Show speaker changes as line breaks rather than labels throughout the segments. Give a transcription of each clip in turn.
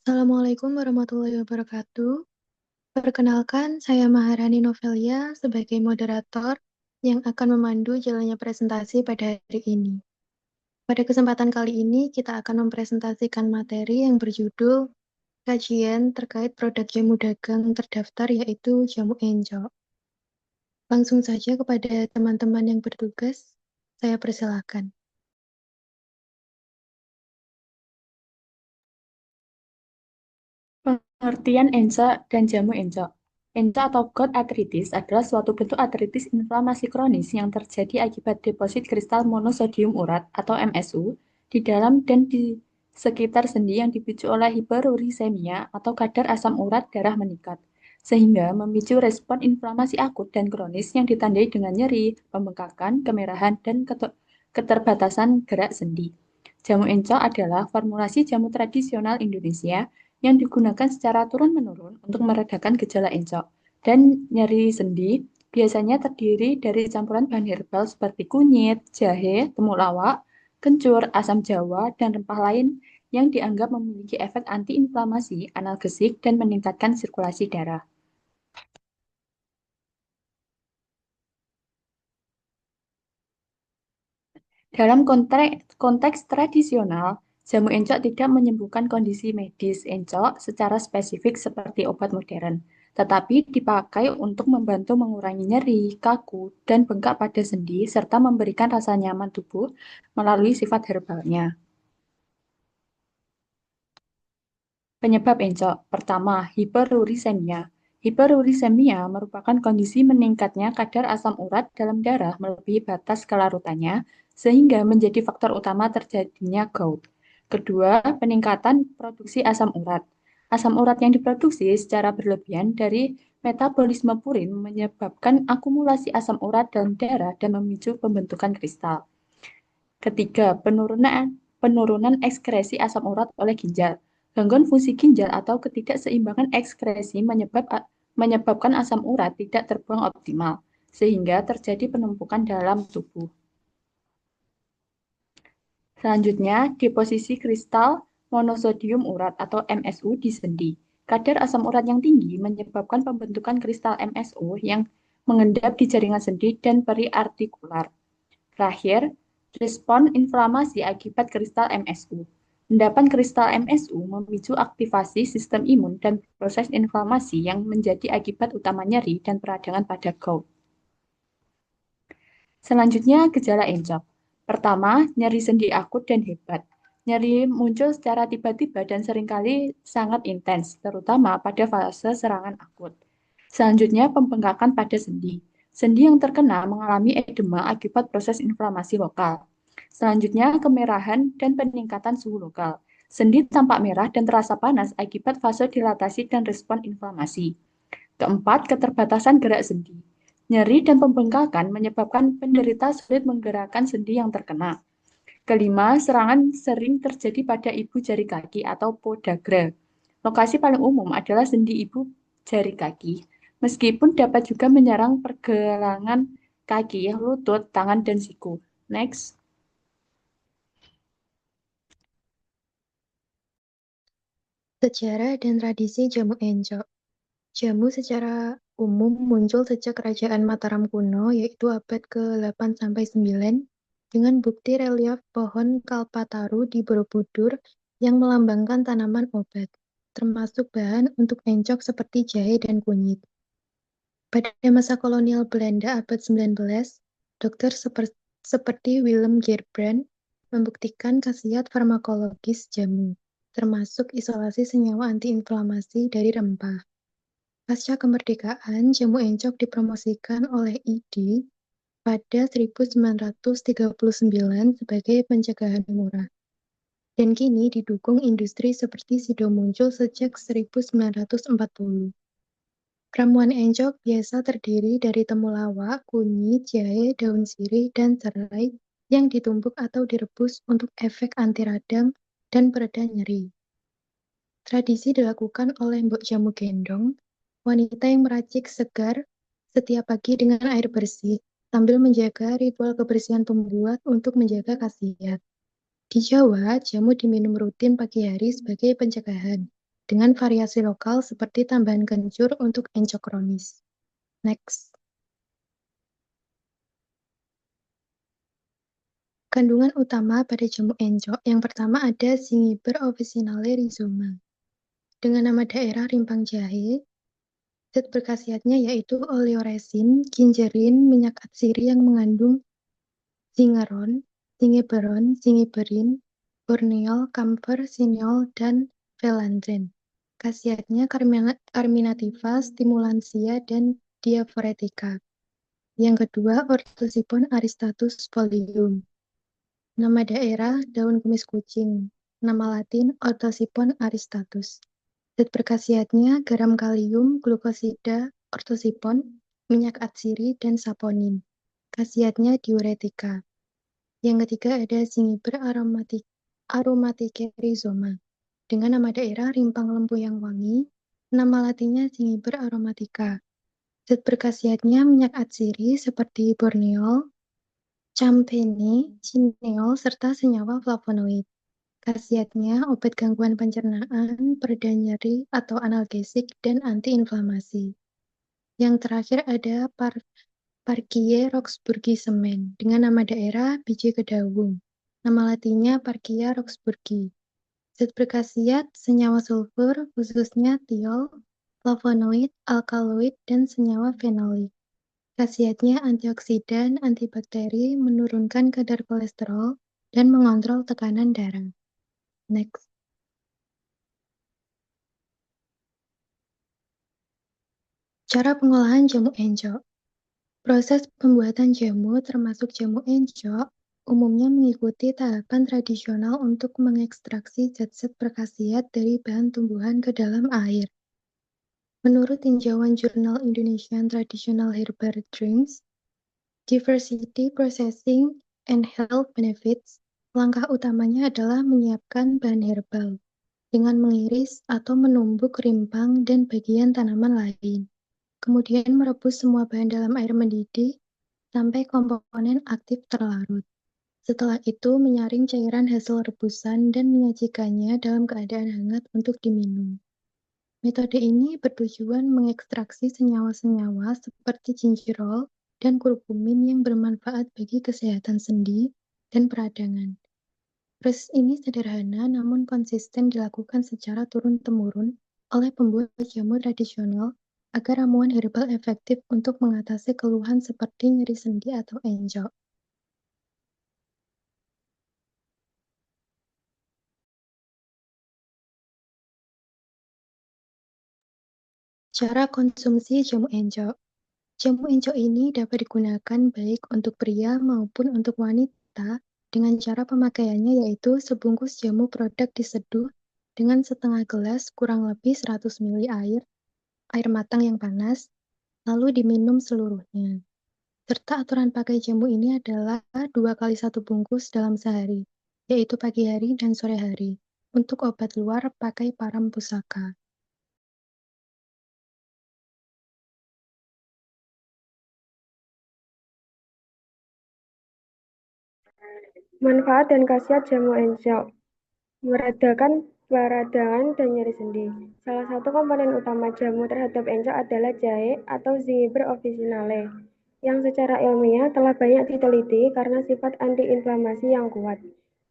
Assalamualaikum warahmatullahi wabarakatuh. Perkenalkan, saya Maharani Novelia sebagai moderator yang akan memandu jalannya presentasi pada hari ini. Pada kesempatan kali ini, kita akan mempresentasikan materi yang berjudul kajian terkait produk jamu dagang terdaftar yaitu jamu enco. Langsung saja kepada teman-teman yang bertugas, saya persilahkan.
Pengertian ENSA dan jamu ENCA. ENCA atau gout arthritis adalah suatu bentuk artritis inflamasi kronis yang terjadi akibat deposit kristal monosodium urat atau MSU di dalam dan di sekitar sendi yang dipicu oleh hiperurisemia atau kadar asam urat darah meningkat, sehingga memicu respon inflamasi akut dan kronis yang ditandai dengan nyeri, pembengkakan, kemerahan, dan keterbatasan gerak sendi. Jamu ENCA adalah formulasi jamu tradisional Indonesia yang digunakan secara turun-menurun untuk meredakan gejala encok dan nyeri sendi, biasanya terdiri dari campuran bahan herbal seperti kunyit, jahe, temulawak, kencur, asam jawa, dan rempah lain yang dianggap memiliki efek antiinflamasi, analgesik, dan meningkatkan sirkulasi darah. Dalam konteks tradisional, jamu encok tidak menyembuhkan kondisi medis encok secara spesifik seperti obat modern, tetapi dipakai untuk membantu mengurangi nyeri, kaku, dan bengkak pada sendi, serta memberikan rasa nyaman tubuh melalui sifat herbalnya. Penyebab encok. Pertama, hiperurisemia. Hiperurisemia merupakan kondisi meningkatnya kadar asam urat dalam darah melebihi batas kelarutannya, sehingga menjadi faktor utama terjadinya gout. Kedua, peningkatan produksi asam urat. Asam urat yang diproduksi secara berlebihan dari metabolisme purin menyebabkan akumulasi asam urat dalam darah dan memicu pembentukan kristal. Ketiga, penurunan ekskresi asam urat oleh ginjal. Gangguan fungsi ginjal atau ketidakseimbangan ekskresi menyebabkan asam urat tidak terbuang optimal, sehingga terjadi penumpukan dalam tubuh. Selanjutnya, deposisi kristal monosodium urat atau MSU di sendi. Kadar asam urat yang tinggi menyebabkan pembentukan kristal MSU yang mengendap di jaringan sendi dan periartikular. Terakhir, respon inflamasi akibat kristal MSU. Endapan kristal MSU memicu aktivasi sistem imun dan proses inflamasi yang menjadi akibat utama nyeri dan peradangan pada gout. Selanjutnya, gejala encok. Pertama, nyeri sendi akut dan hebat. Nyeri muncul secara tiba-tiba dan seringkali sangat intens, terutama pada fase serangan akut. Selanjutnya, pembengkakan pada sendi. Sendi yang terkena mengalami edema akibat proses inflamasi lokal. Selanjutnya, kemerahan dan peningkatan suhu lokal. Sendi tampak merah dan terasa panas akibat fase dilatasi dan respon inflamasi. Keempat, keterbatasan gerak sendi. Nyeri dan pembengkakan menyebabkan penderita sulit menggerakkan sendi yang terkena. Kelima, serangan sering terjadi pada ibu jari kaki atau podagra. Lokasi paling umum adalah sendi ibu jari kaki, meskipun dapat juga menyerang pergelangan kaki, lutut, tangan, dan siku. Next.
Sejarah dan tradisi jamu enco. Jamu secara umum muncul sejak Kerajaan Mataram kuno, yaitu abad ke-8-9, dengan bukti relief pohon kalpataru di Borobudur yang melambangkan tanaman obat, termasuk bahan untuk encok seperti jahe dan kunyit. Pada masa kolonial Belanda abad 19, dokter seperti Willem Gerbrand membuktikan khasiat farmakologis jamu, termasuk isolasi senyawa antiinflamasi dari rempah. Pasca kemerdekaan, jamu encok dipromosikan oleh ID pada 1939 sebagai pencegahan murah. Dan kini didukung industri seperti Sido muncul sejak 1940. Ramuan encok biasa terdiri dari temulawak, kunyit, jahe, daun sirih, dan serai yang ditumbuk atau direbus untuk efek anti radang dan pereda nyeri. Tradisi dilakukan oleh Mbok Jamu Gendong, wanita yang meracik segar setiap pagi dengan air bersih, sambil menjaga ritual kebersihan pembuat untuk menjaga khasiat. Di Jawa, jamu diminum rutin pagi hari sebagai pencegahan. dengan variasi lokal seperti tambahan kencur untuk encok kronis. Next. Kandungan utama pada jamu encok yang pertama ada Zingiber officinale rhizoma. Dengan nama daerah rimpang jahe, zat berkhasiatnya yaitu oleoresin, gingerin, minyak atsiri yang mengandung zingeron, zingiberon, zingiberin, borneol, kamfer, sineol, dan velantrin. Khasiatnya carminativa, stimulansia, dan diaforetika. Yang kedua, Orthosipon aristatus folium. Nama daerah daun kumis kucing. Nama latin Orthosipon aristatus. Zat berkhasiatnya garam kalium, glukosida, ortosipon, minyak atsiri, dan saponin. Khasiatnya diuretika. Yang ketiga ada Zingiber aromatic rhizoma. Dengan nama daerah rimpang lempu yang wangi, nama latinnya Zingiber aromatica. Zat berkhasiatnya minyak atsiri seperti borneol, campene, sineol, serta senyawa flavonoid. Khasiatnya obat gangguan pencernaan, pereda nyeri atau analgesik, dan antiinflamasi. Yang terakhir ada Parkie roxburghi semen dengan nama daerah biji kedawung. Nama latinnya Parkia roxburghi. Zat berkhasiat senyawa sulfur khususnya tiol, flavonoid, alkaloid, dan senyawa fenolik. Khasiatnya antioksidan, antibakteri, menurunkan kadar kolesterol, dan mengontrol tekanan darah. Next. Cara pengolahan jamu encok. Proses pembuatan jamu termasuk jamu encok umumnya mengikuti tahapan tradisional untuk mengekstraksi zat-zat berkhasiat dari bahan tumbuhan ke dalam air. Menurut tinjauan Jurnal Indonesian Traditional Herbal Drinks, Diversity, Processing, and Health Benefits, langkah utamanya adalah menyiapkan bahan herbal dengan mengiris atau menumbuk rimpang dan bagian tanaman lain. Kemudian merebus semua bahan dalam air mendidih sampai komponen aktif terlarut. Setelah itu menyaring cairan hasil rebusan dan menyajikannya dalam keadaan hangat untuk diminum. Metode ini bertujuan mengekstraksi senyawa-senyawa seperti gingerol dan kurkumin yang bermanfaat bagi kesehatan sendi dan peradangan. Proses ini sederhana namun konsisten dilakukan secara turun-temurun oleh pembuat jamu tradisional agar ramuan herbal efektif untuk mengatasi keluhan seperti nyeri sendi atau enjok. Cara konsumsi jamu encok. Jamu encok ini dapat digunakan baik untuk pria maupun untuk wanita dengan cara pemakaiannya yaitu sebungkus jamu produk diseduh dengan setengah gelas kurang lebih 100 ml air matang yang panas, lalu diminum seluruhnya. Serta aturan pakai jamu ini adalah 2 kali 1 bungkus dalam sehari, yaitu pagi hari dan sore hari. Untuk obat luar, pakai param pusaka.
Manfaat dan khasiat jamu encok. Meredakan peradangan dan nyeri sendi. Salah satu komponen utama jamu terhadap encok adalah jahe atau Zingiber officinale, yang secara ilmiah telah banyak diteliti karena sifat antiinflamasi yang kuat.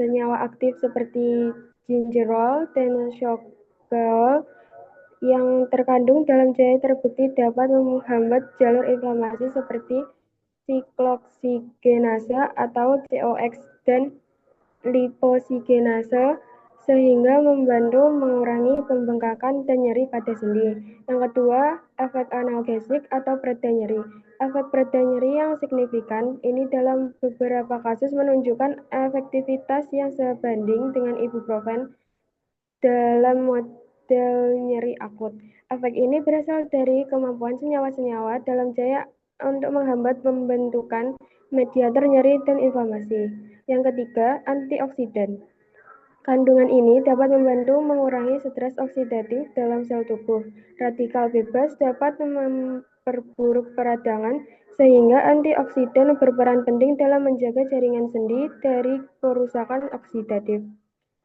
Senyawa aktif seperti gingerol, tenosocol yang terkandung dalam jahe terbukti dapat menghambat jalur inflamasi seperti sikloksigenase atau COX dan liposigenase sehingga membantu mengurangi pembengkakan dan nyeri pada sendi. Yang kedua, efek analgesik atau pereda nyeri. Efek pereda nyeri yang signifikan ini dalam beberapa kasus menunjukkan efektivitas yang sebanding dengan ibuprofen dalam model nyeri akut. Efek ini berasal dari kemampuan senyawa-senyawa dalam jahe untuk menghambat pembentukan mediator nyeri dan inflamasi. Yang ketiga, antioksidan. Kandungan ini dapat membantu mengurangi stres oksidatif dalam sel tubuh. Radikal bebas dapat memperburuk peradangan sehingga antioksidan berperan penting dalam menjaga jaringan sendi dari kerusakan oksidatif.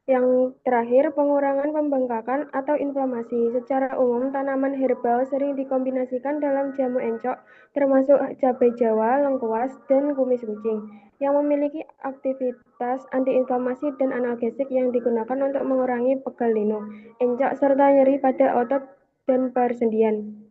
Yang terakhir, pengurangan pembengkakan atau inflamasi. Secara umum, tanaman herbal sering dikombinasikan dalam jamu encok, termasuk cabai Jawa, lengkuas, dan kumis kucing, yang memiliki aktivitas antiinflamasi dan analgesik yang digunakan untuk mengurangi pegal linu, encok, serta nyeri pada otot dan persendian.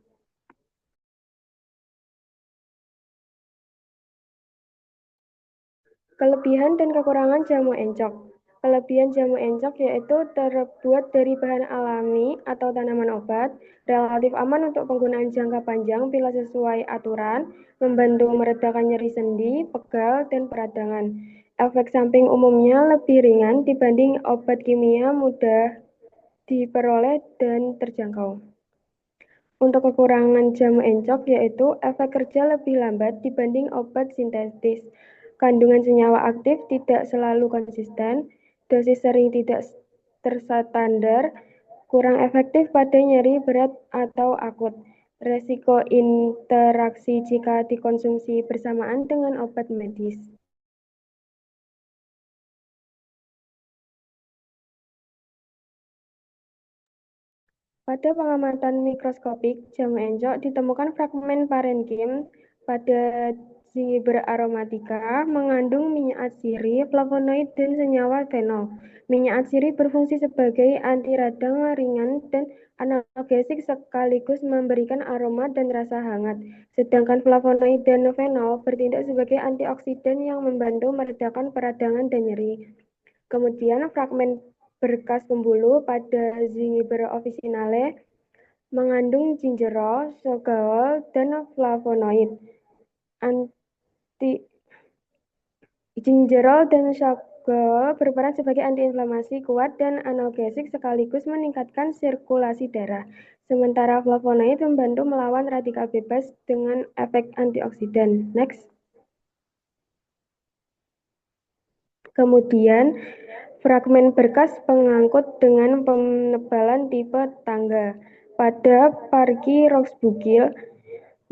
Kelebihan dan kekurangan jamu encok. Kelebihan jamu encok yaitu terbuat dari bahan alami atau tanaman obat, relatif aman untuk penggunaan jangka panjang bila sesuai aturan, membantu meredakan nyeri sendi, pegal, dan peradangan. Efek samping umumnya lebih ringan dibanding obat kimia, mudah diperoleh dan terjangkau. Untuk kekurangan jamu encok yaitu efek kerja lebih lambat dibanding obat sintetis. Kandungan senyawa aktif tidak selalu konsisten, dosis sering tidak terstandar, kurang efektif pada nyeri berat atau akut. Resiko interaksi jika dikonsumsi bersamaan dengan obat medis. Pada pengamatan mikroskopik jamu encok ditemukan fragmen parenkim pada Zingiber aromatica mengandung minyak atsiri, flavonoid, dan senyawa fenol. Minyak atsiri berfungsi sebagai anti radang ringan dan analgesik sekaligus memberikan aroma dan rasa hangat. Sedangkan flavonoid dan fenol bertindak sebagai antioksidan yang membantu meredakan peradangan dan nyeri. Kemudian fragmen berkas pembuluh pada Zingiber officinale mengandung gingerol, sogal, dan flavonoid. Gingerol dan sogal berperan sebagai antiinflamasi kuat dan analgesik sekaligus meningkatkan sirkulasi darah. Sementara flavonoid membantu melawan radikal bebas dengan efek antioksidan. Next. Kemudian fragmen berkas pengangkut dengan penebalan tipe tangga. Pada Parky Roxbugil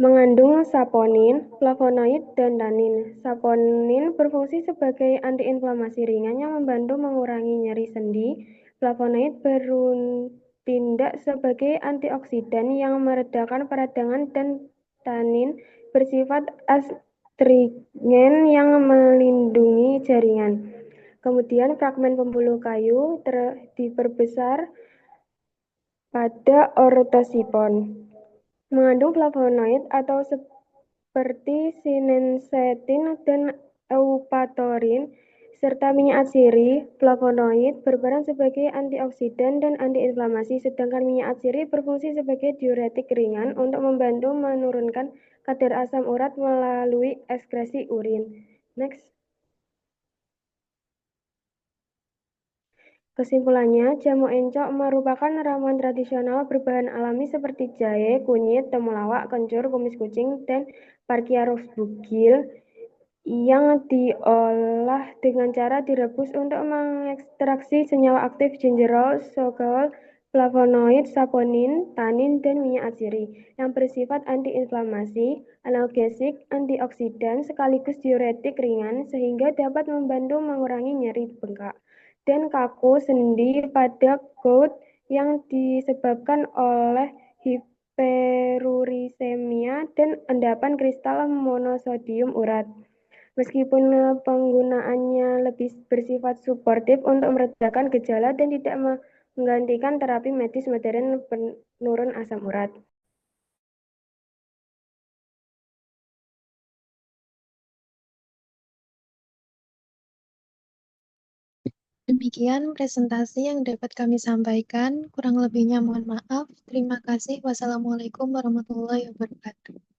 mengandung saponin, flavonoid, dan tanin. Saponin berfungsi sebagai antiinflamasi ringan yang membantu mengurangi nyeri sendi. Flavonoid bertindak sebagai antioksidan yang meredakan peradangan dan tanin bersifat astringen yang melindungi jaringan. Kemudian fragmen pembuluh kayu diperbesar pada ortosipon. Mengandung flavonoid atau seperti sinensetin dan eupatorin serta minyak atsiri. Flavonoid berperan sebagai antioksidan dan antiinflamasi, sedangkan minyak atsiri berfungsi sebagai diuretik ringan untuk membantu menurunkan kadar asam urat melalui ekskresi urin. Next. Kesimpulannya, jamu encok merupakan ramuan tradisional berbahan alami seperti jahe, kunyit, temulawak, kencur, kumis kucing, dan Parkia roxbugil yang diolah dengan cara direbus untuk mengekstraksi senyawa aktif gingerol, sogal, flavonoid, saponin, tanin, dan minyak atsiri yang bersifat antiinflamasi, analgesik, antioksidan, sekaligus diuretik ringan sehingga dapat membantu mengurangi nyeri bengkak dan kaku sendi pada gout yang disebabkan oleh hiperurisemia dan endapan kristal monosodium urat. Meskipun penggunaannya lebih bersifat suportif untuk meredakan gejala dan tidak menggantikan terapi medis modern penurun asam urat.
Demikian presentasi yang dapat kami sampaikan. Kurang lebihnya mohon maaf. Terima kasih. Wassalamualaikum warahmatullahi wabarakatuh.